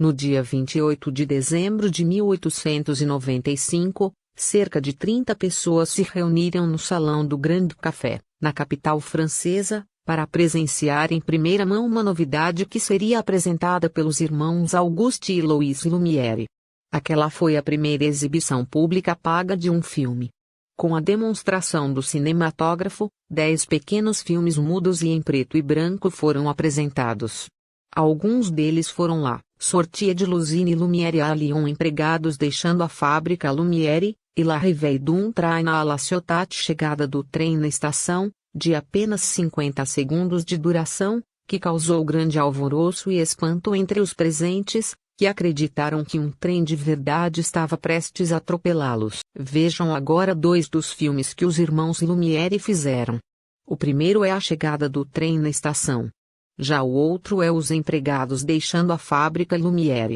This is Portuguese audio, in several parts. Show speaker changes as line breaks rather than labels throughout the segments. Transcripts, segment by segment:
No dia 28 de dezembro de 1895, cerca de 30 pessoas se reuniram no Salão do Grand Café, na capital francesa, para presenciar em primeira mão uma novidade que seria apresentada pelos irmãos Auguste e Louis Lumière. Aquela foi a primeira exibição pública paga de um filme. Com a demonstração do cinematógrafo, 10 pequenos filmes mudos e em preto e branco foram apresentados. Alguns deles foram La Sortie de l'usine Lumière à Lyon, empregados deixando a fábrica Lumière, e La Réveille d'un train à la Ciotat, chegada do trem na estação, de apenas 50 segundos de duração, que causou grande alvoroço e espanto entre os presentes, que acreditaram que um trem de verdade estava prestes a atropelá-los. Vejam agora 2 dos filmes que os irmãos Lumière fizeram. O primeiro é A Chegada do Trem na Estação. Já o outro é Os Empregados Deixando a Fábrica Lumière.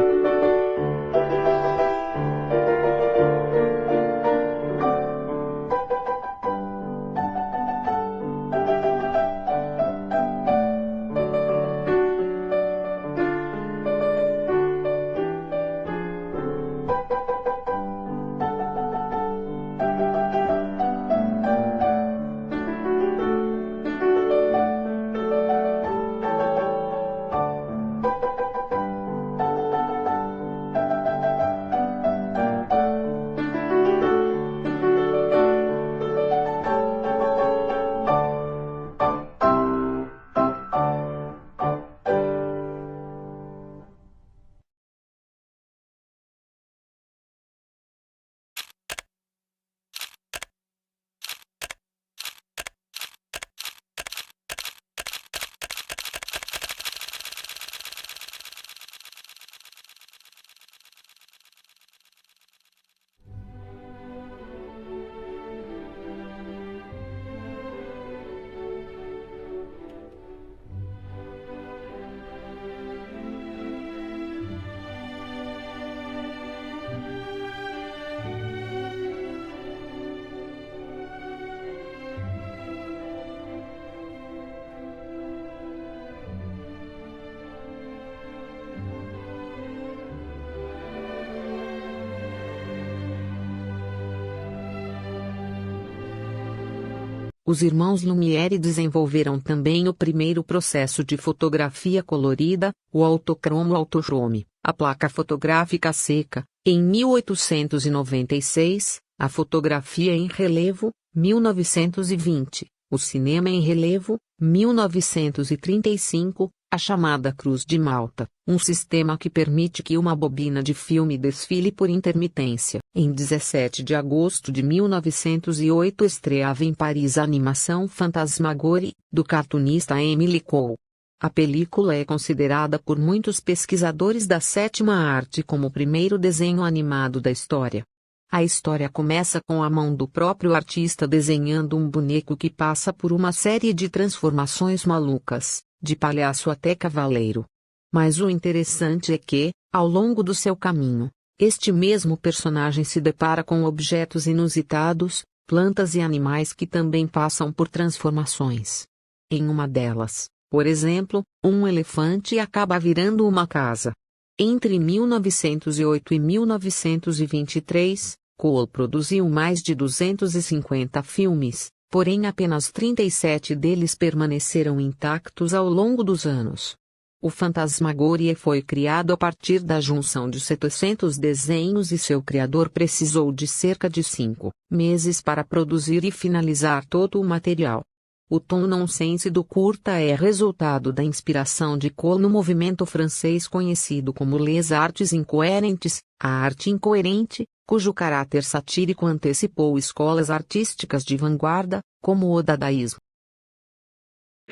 Os irmãos Lumière desenvolveram também o primeiro processo de fotografia colorida, o autochrome, a placa fotográfica seca, em 1896, a fotografia em relevo, 1920, o cinema em relevo, 1935, a chamada Cruz de Malta, um sistema que permite que uma bobina de filme desfile por intermitência. Em 17 de agosto de 1908 estreava em Paris a animação Fantasmagorie, do cartunista Émile Cohl. A película é considerada por muitos pesquisadores da sétima arte como o primeiro desenho animado da história. A história começa com a mão do próprio artista desenhando um boneco que passa por uma série de transformações malucas, de palhaço até cavaleiro. Mas o interessante é que, ao longo do seu caminho, este mesmo personagem se depara com objetos inusitados, plantas e animais que também passam por transformações. Em uma delas, por exemplo, um elefante acaba virando uma casa. Entre 1908 e 1923, Cohl produziu mais de 250 filmes, porém apenas 37 deles permaneceram intactos ao longo dos anos. O Fantasmagorie foi criado a partir da junção de 700 desenhos e seu criador precisou de cerca de 5 meses para produzir e finalizar todo o material. O tom nonsense do curta é resultado da inspiração de Cohl no movimento francês conhecido como Les Arts Incohérentes, a arte incoerente, cujo caráter satírico antecipou escolas artísticas de vanguarda, como o dadaísmo.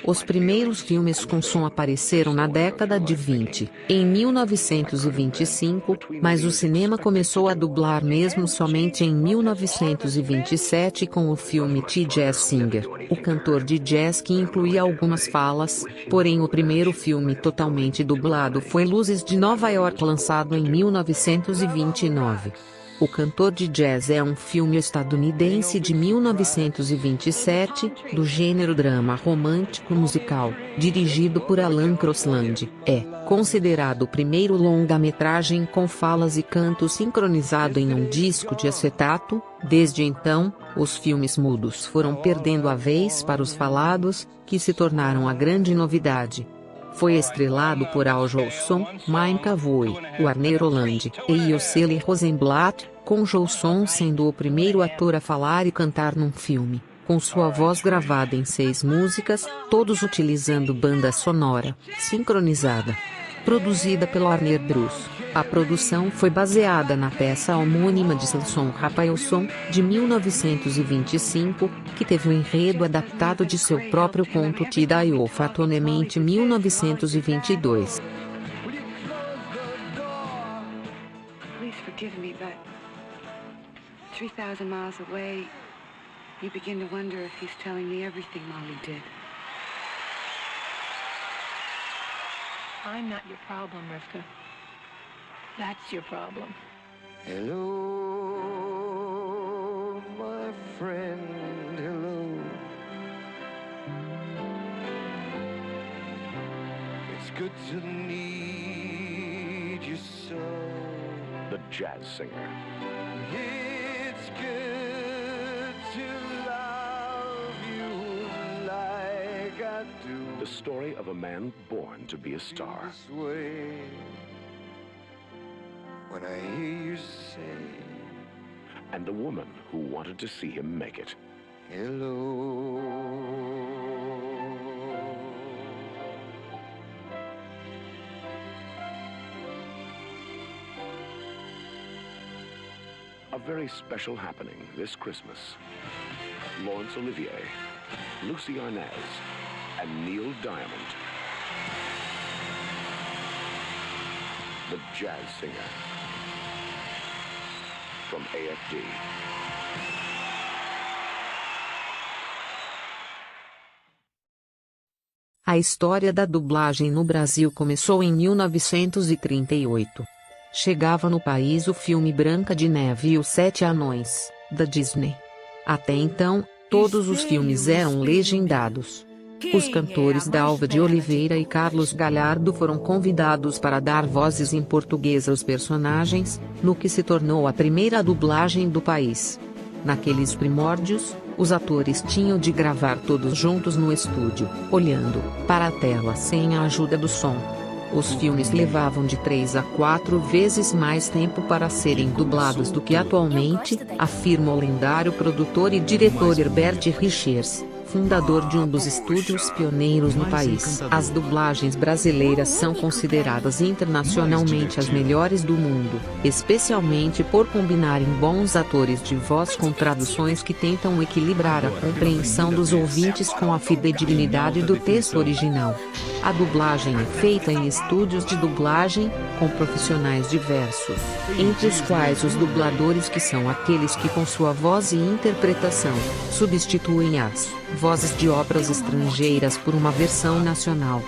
Os primeiros filmes com som apareceram na década de 20, em 1925, mas o cinema começou a dublar mesmo somente em 1927 com o filme The Jazz Singer, o cantor de jazz, que incluía algumas falas, porém o primeiro filme totalmente dublado foi Luzes de Nova York, lançado em 1929. O Cantor de Jazz é um filme estadunidense de 1927, do gênero drama romântico musical, dirigido por Alan Crosland. É considerado o primeiro longa-metragem com falas e canto sincronizado em um disco de acetato. Desde então, os filmes mudos foram perdendo a vez para os falados, que se tornaram a grande novidade. Foi estrelado por Al Jolson, Mike McAvoy, Warner Oland e Yoseli Rosenblatt, com Jolson sendo o primeiro ator a falar e cantar num filme, com sua voz gravada em 6 músicas, todos utilizando banda sonora sincronizada. Produzida pela Warner Bros., a produção foi baseada na peça homônima de Selson Raphaelson, de 1925, que teve um enredo adaptado de seu próprio conto Tidai Fatonemente 1922.
Please forgive me, but 3,000 miles away, you begin to wonder if he's telling me everything Molly did. I'm not your problem, Rivka. That's your problem.
Hello, my friend, hello. It's good to need you so.
The Jazz Singer.
It's good to love you like I do.
The story of a man born to be a star.
This way, when I hear you say,
And the woman who wanted to see him make it.
hello.
A very special happening this Christmas. Laurence Olivier, Lucy Arnaz, and Neil Diamond. The Jazz Singer. From AFD.
A história da dublagem no Brasil começou em 1938. Chegava no país o filme Branca de Neve e os Sete Anões, da Disney. Até então, todos os filmes eram legendados. Os cantores Dalva de Oliveira e Carlos Galhardo foram convidados para dar vozes em português aos personagens, no que se tornou a primeira dublagem do país. Naqueles primórdios, os atores tinham de gravar todos juntos no estúdio, olhando para a tela sem a ajuda do som. Os filmes levavam de 3 a 4 vezes mais tempo para serem dublados do que atualmente, afirma o lendário produtor e diretor Herbert Richards, fundador de um dos estúdios pioneiros no país. As dublagens brasileiras são consideradas internacionalmente as melhores do mundo, especialmente por combinarem bons atores de voz com traduções que tentam equilibrar a compreensão dos ouvintes com a fidedignidade do texto original. A dublagem é feita em estúdios de dublagem, com profissionais diversos, entre os quais os dubladores, que são aqueles que com sua voz e interpretação, substituem as vozes de obras estrangeiras por uma versão nacional.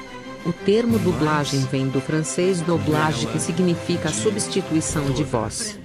O termo dublagem vem do francês doublage, que significa substituição de voz.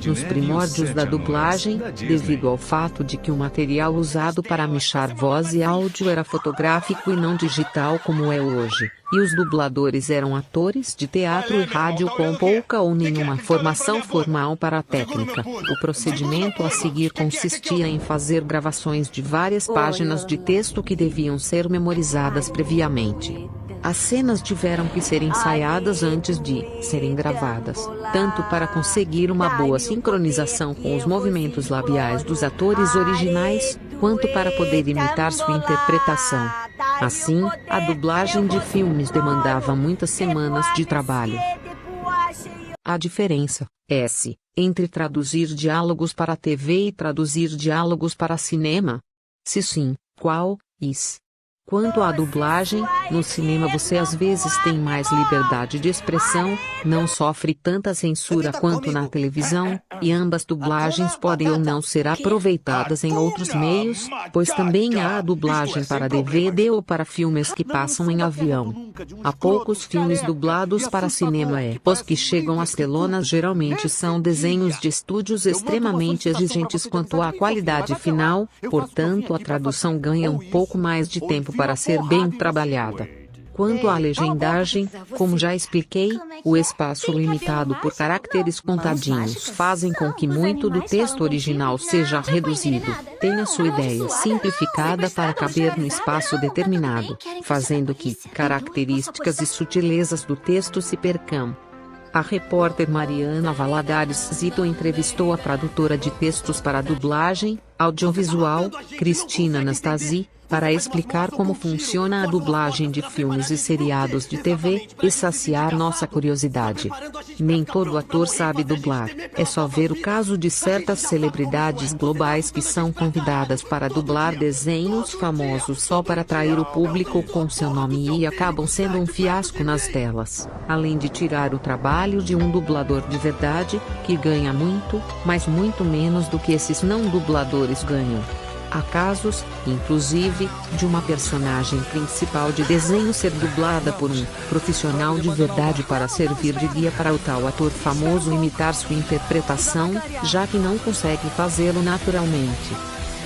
Nos primórdios da dublagem, devido ao fato de que o material usado para mixar voz e áudio era fotográfico e não digital como é hoje, e os dubladores eram atores de teatro e rádio com pouca ou nenhuma formação formal para a técnica, o procedimento a seguir consistia em fazer gravações de várias páginas de texto que deviam ser memorizadas previamente. As cenas tiveram que ser ensaiadas antes de serem gravadas, tanto para conseguir uma boa sincronização com os movimentos labiais dos atores originais, quanto para poder imitar sua interpretação. Assim, a dublagem de filmes demandava muitas semanas de trabalho. A diferença é entre traduzir diálogos para TV e traduzir diálogos para cinema? Se sim, qual? Quanto à dublagem, No cinema você às vezes tem mais liberdade de expressão, não sofre tanta censura quanto na televisão, e ambas dublagens podem ou não ser aproveitadas em outros meios, pois também há a dublagem para DVD ou para filmes que passam em avião. Há poucos filmes dublados para cinema os que chegam às telonas geralmente são desenhos de estúdios extremamente exigentes quanto à qualidade final, portanto a tradução ganha um pouco mais de tempo para ser bem trabalhada. Quanto à legendagem, como já expliquei, o espaço limitado por caracteres contadinhos fazem com que muito do texto original seja reduzido, tenha sua ideia simplificada para caber no espaço determinado, fazendo que características e sutilezas do texto se percam. A repórter Mariana Valadares Zito entrevistou a tradutora de textos para dublagem audiovisual, Cristina Anastasi, para explicar como funciona a dublagem de filmes e seriados de TV, e saciar nossa curiosidade. Nem todo ator sabe dublar, é só ver o caso de certas celebridades globais que são convidadas para dublar desenhos famosos só para atrair o público com seu nome e acabam sendo um fiasco nas telas, além de tirar o trabalho de um dublador de verdade, que ganha muito, mas muito menos do que esses não dubladores ganham. Há casos, inclusive, de uma personagem principal de desenho ser dublada por um profissional de verdade para servir de guia para o tal ator famoso imitar sua interpretação, já que não consegue fazê-lo naturalmente.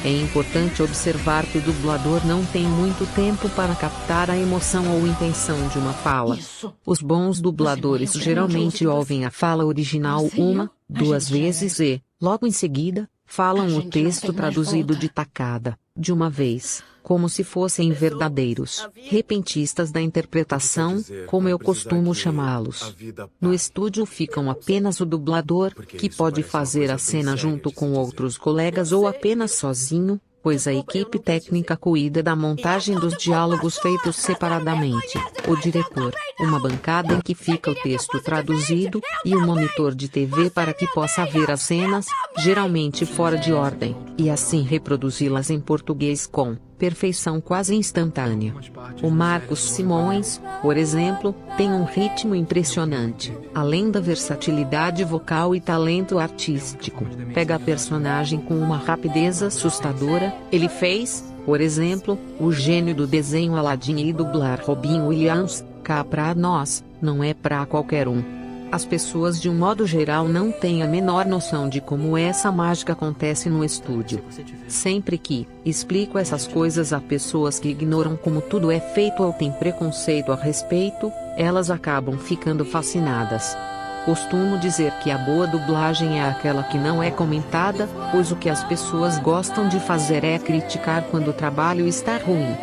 É importante observar que o dublador não tem muito tempo para captar a emoção ou intenção de uma fala. Os bons dubladores geralmente ouvem a fala original uma, duas vezes e, logo em seguida, falam o texto traduzido de tacada, de uma vez, como se fossem verdadeiros repentistas da interpretação, como eu costumo chamá-los. No estúdio ficam apenas o dublador, que pode fazer a cena junto com outros colegas ou apenas sozinho, pois a equipe técnica cuida da montagem dos diálogos feitos separadamente, o diretor, uma bancada em que fica o texto traduzido, e um monitor de TV para que possa ver as cenas, geralmente fora de ordem, e assim reproduzi-las em português com perfeição quase instantânea. O Marcos Simões, por exemplo, tem um ritmo impressionante, além da versatilidade vocal e talento artístico. Pega a personagem com uma rapidez assustadora. Ele fez, por exemplo, o gênio do desenho Aladdin e dublar Robin Williams. Cá pra nós, não é pra qualquer um. As pessoas de um modo geral não têm a menor noção de como essa mágica acontece no estúdio. Sempre que explico essas coisas a pessoas que ignoram como tudo é feito ou têm preconceito a respeito, elas acabam ficando fascinadas. Costumo dizer que a boa dublagem é aquela que não é comentada, pois o que as pessoas gostam de fazer é criticar quando o trabalho está ruim.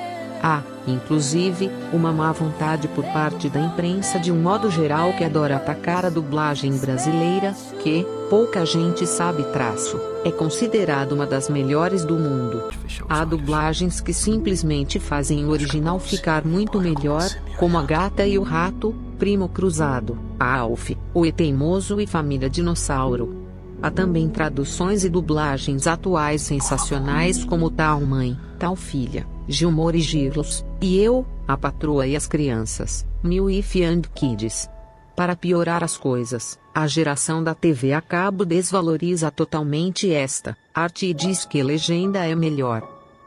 Há, inclusive, uma má vontade por parte da imprensa de um modo geral que adora atacar a dublagem brasileira, que, pouca gente sabe é considerada uma das melhores do mundo. Há dublagens que simplesmente fazem o original ficar muito melhor, como A Gata e o Rato, Primo Cruzado, Alf, O Teimoso e Família Dinossauro. Há também traduções e dublagens atuais sensacionais como Tal Mãe, Tal Filha, Gilmore e Girls, e Eu, A Patroa e as Crianças, New Wife and Kids. Para piorar as coisas, a geração da TV a cabo desvaloriza totalmente esta arte e diz que legenda é melhor.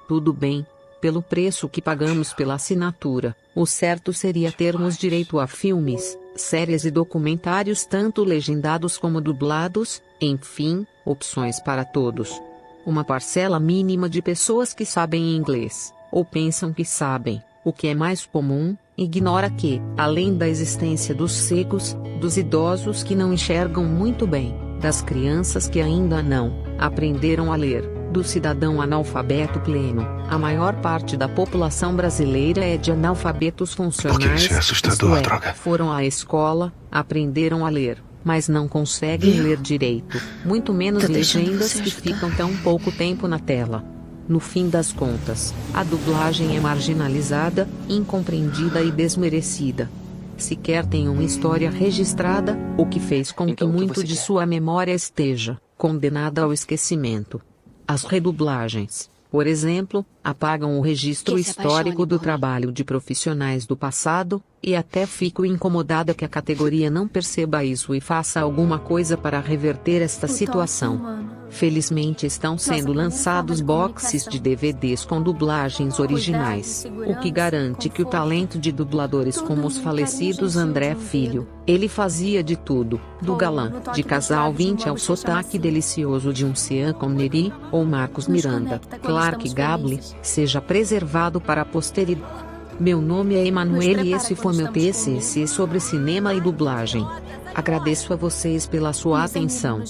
Tudo bem, pelo preço que pagamos pela assinatura, o certo seria termos direito a filmes, séries e documentários tanto legendados como dublados, enfim, opções para todos. Uma parcela mínima de pessoas que sabem inglês, ou pensam que sabem, o que é mais comum, ignora que, além da existência dos cegos, dos idosos que não enxergam muito bem, das crianças que ainda não aprenderam a ler, do cidadão analfabeto pleno, a maior parte da população brasileira é de analfabetos funcionais,
Isso é assustador, droga.
Foram à escola, aprenderam a ler, mas não conseguem ler direito, muito menos legendas que ficam tão pouco tempo na tela. No fim das contas, a dublagem é marginalizada, incompreendida e desmerecida. Sequer tem uma história registrada, o que fez com que muito de sua memória esteja condenada ao esquecimento. As redublagens, Por exemplo, apagam o registro
Que se apaixone
histórico do
por mim.
trabalho de profissionais do passado, e até fico incomodada que a categoria não perceba isso e faça alguma coisa para reverter esta situação. Felizmente estão sendo lançados boxes de DVDs com dublagens originais, o que garante que o talento de dubladores como os falecidos André Filho, ele fazia de tudo, do galã, de Casal 20 ao sotaque delicioso de um Sean Connery, ou Marcos Miranda, Clark Gable, seja preservado para a posteridade. Meu nome é Emanuele e esse foi meu TCC sobre cinema e dublagem. Agradeço a vocês pela sua atenção.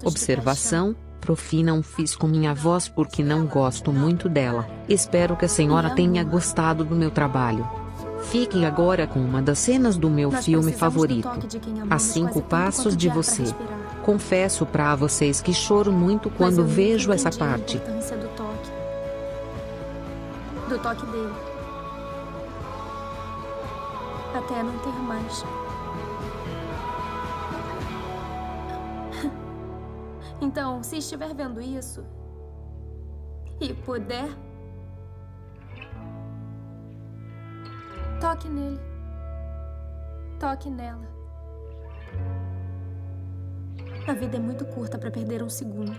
Observação: Profi, não fiz com minha voz porque não gosto muito dela. Espero que a senhora tenha gostado do meu trabalho. Fique agora com uma das cenas do meu filme favorito, A 5 Passos de Você. Confesso pra vocês que choro muito quando vejo essa parte.
Do toque dele. Até não ter mais. Então, se estiver vendo isso e puder, toque nele. Toque nela. A vida é muito curta para perder um segundo.